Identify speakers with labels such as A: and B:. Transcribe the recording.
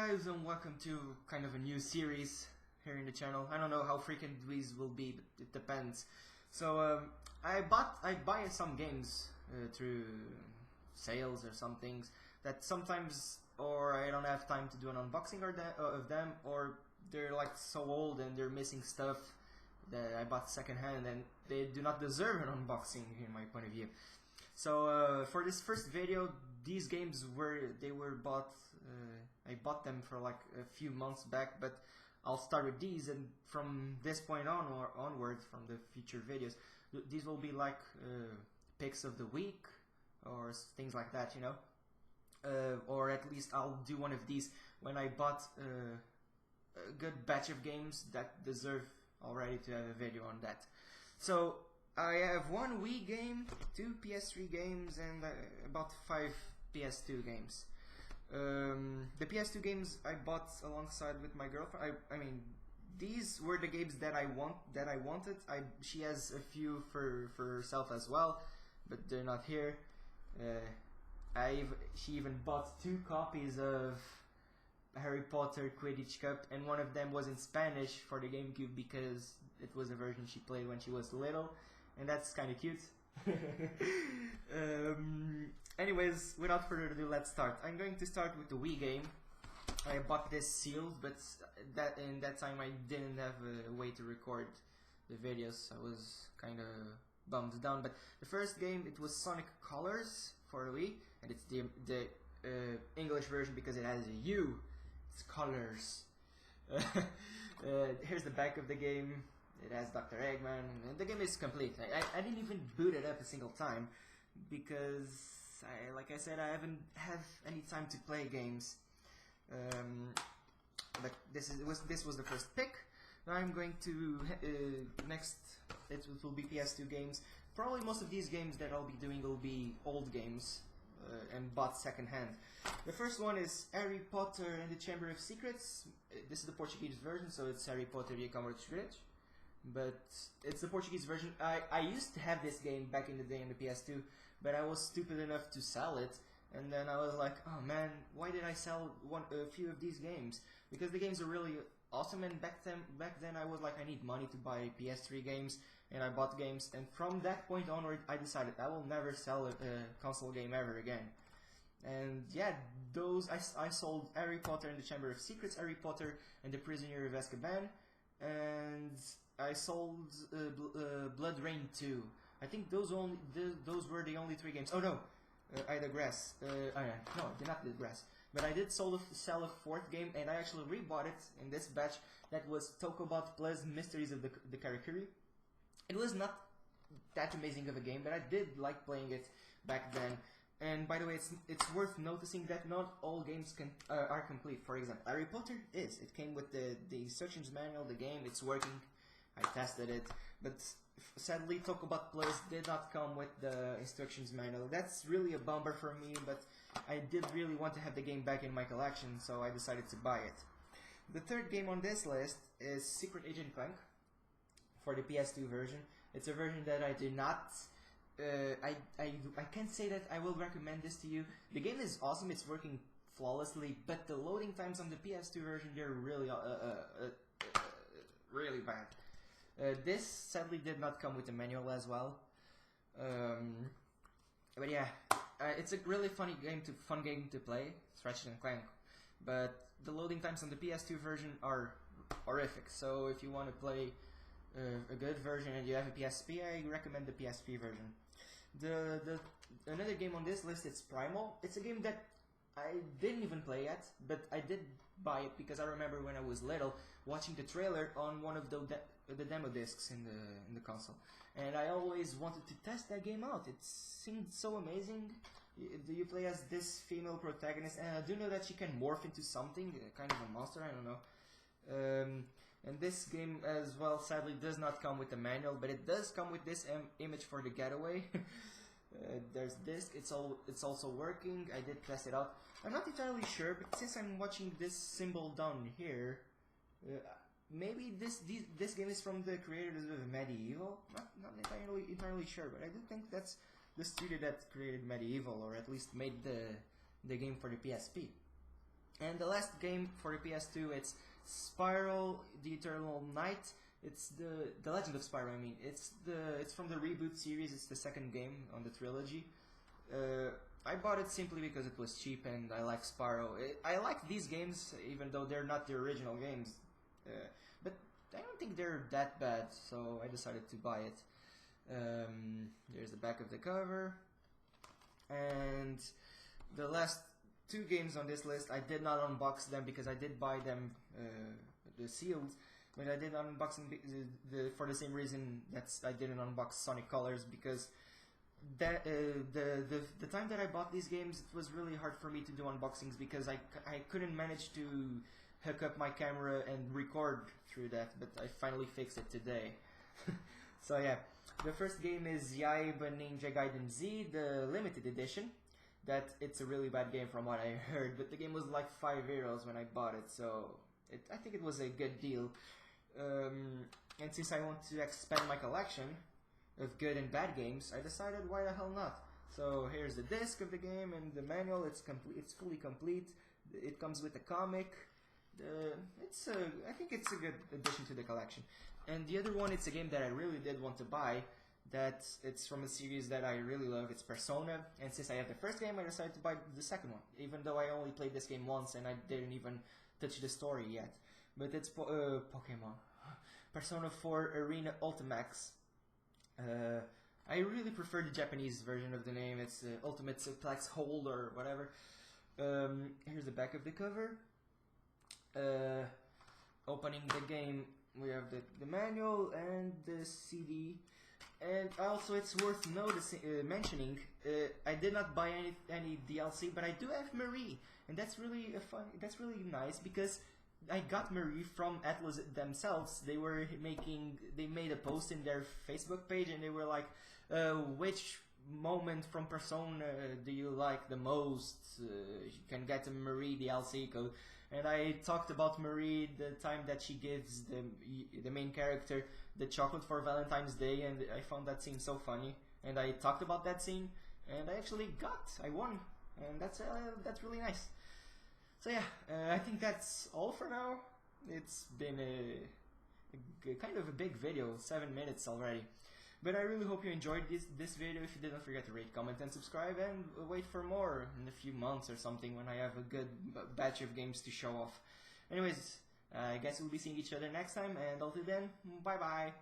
A: guys, and welcome to kind of a new series here in the channel. I don't know how frequent these will be, but it depends. So I buy some games through sales or some things that sometimes or I don't have time to do an unboxing of them, or they're like so old and they're missing stuff that I bought secondhand and they do not deserve an unboxing in my point of view. So for this first video, these games were bought. I bought them for like a few months back, but I'll start with these, and from this point on or onward, from the future videos, these will be like picks of the week or things like that, you know. Or at least I'll do one of these when I bought a good batch of games that deserve already to have a video on that. So I have one Wii game, 2 PS3 games, and about 5 PS2 games. The PS2 games I bought alongside with my girlfriend. I mean, these were the games that I wanted. She has a few for herself as well, but they're not here. She even bought 2 copies of Harry Potter Quidditch Cup, and one of them was in Spanish for the GameCube because it was a version she played when she was little, and that's kind of cute. Anyways, without further ado, let's start. I'm going to start with the Wii game. I bought this sealed, but in that time I didn't have a way to record the videos. I was kind of bummed down. But the first game, it was Sonic Colors for the Wii, and it's the English version because it has a U. It's Colors. Here's the back of the game. It has Dr. Eggman, and the game is complete. I didn't even boot it up a single time because, like I said, I haven't had any time to play games. But this was the first pick. Now I'm going to next. It will be PS2 games. Probably most of these games that I'll be doing will be old games and bought secondhand. The first one is Harry Potter and the Chamber of Secrets. This is the Portuguese version, so it's Harry Potter e a Câmara dos Segredos. But it's the Portuguese version. I used to have this game back in the day on the PS2, but I was stupid enough to sell it, and then I was like, oh man, why did I sell a few of these games? Because the games are really awesome, and back then I was like, I need money to buy PS3 games, and I bought games, and from that point onward I decided I will never sell a console game ever again. And yeah, I sold Harry Potter and the Chamber of Secrets, Harry Potter and the Prisoner of Azkaban, and I sold Blood Rain 2. I think those were the only 3 games. Oh no, I digress. No, I did not digress. But I did sell a 4th game, and I actually rebought it in this batch. That was Tokobot Plus Mysteries of the Karakuri. It was not that amazing of a game, but I did like playing it back then. And by the way, it's worth noticing that not all games are complete. For example, Harry Potter is. It came with the instructions manual, the game, it's working. I tested it, but sadly Tokobot Plus did not come with the instructions manual. That's really a bummer for me, but I did really want to have the game back in my collection, so I decided to buy it. The third game on this list is Secret Agent Clank for the PS2 version. It's a version that I did not... I can't say that I will recommend this to you. The game is awesome, it's working flawlessly, but the loading times on the PS2 version, they're really really bad. This sadly did not come with a manual as well, but yeah, it's a really fun game to play, Ratchet and Clank. But the loading times on the PS2 version are horrific. So if you want to play a good version and you have a PSP, I recommend the PSP version. Another game on this list is Primal. It's a game that I didn't even play yet, but I did buy it because I remember when I was little watching the trailer on one of the demo discs in the console, and I always wanted to test that game out. It seemed so amazing. You play as this female protagonist, and I do know that she can morph into something, kind of a monster, I don't know. And this game as well sadly does not come with a manual, but it does come with this image for the getaway. There's this, it's also working. I did test it out. I'm not entirely sure, but since I'm watching this symbol down here, maybe this game is from the creators of Medieval. Not entirely sure, but I do think that's the studio that created Medieval, or at least made the game for the PSP. And the last game for the PS2, it's Spiral: The Eternal Night. It's the Legend of Spyro. I mean, it's from the reboot series. It's the second game on the trilogy. I bought it simply because it was cheap and I like Spyro. I like these games even though they're not the original games, but I don't think they're that bad. So I decided to buy it. There's the back of the cover, and the last two games on this list, I did not unbox them because I did buy them the sealed, but I did not unbox them for the same reason that I didn't unbox Sonic Colors, because that the time that I bought these games, it was really hard for me to do unboxings because I couldn't manage to hook up my camera and record through that, but I finally fixed it today. So yeah, the first game is Yaiba Ninja Gaiden Z, the limited edition. That it's a really bad game from what I heard, but the game was like €5 when I bought it, so I think it was a good deal. And since I want to expand my collection of good and bad games, I decided why the hell not. So here's the disc of the game and the manual. It's complete. It's fully complete. It comes with a comic. I think it's a good addition to the collection. And the other one, it's a game that I really did want to buy. That it's from a series that I really love. It's Persona, and since I have the first game, I decided to buy the second one, even though I only played this game once and I didn't even touch the story yet. But it's Pokemon Persona 4 Arena Ultimax. I really prefer the Japanese version of the name. It's Ultimate Suplex Hold or whatever. Here's the back of the cover. Opening the game, we have the manual and the CD. And also, it's worth mentioning, I did not buy any DLC, but I do have Marie, and that's really That's really nice because I got Marie from Atlas themselves. They made a post in their Facebook page, and they were like, "Which moment from Persona do you like the most? You can get a Marie DLC code." And I talked about Marie the time that she gives the main character the chocolate for Valentine's Day, and I found that scene so funny. And I talked about that scene, and I won, and that's really nice. So yeah, I think that's all for now. It's been a kind of a big video, 7 minutes already. But I really hope you enjoyed this video. If you did, don't forget to rate, comment, and subscribe, and wait for more in a few months or something when I have a good batch of games to show off. Anyways, I guess we'll be seeing each other next time, and until then, bye bye!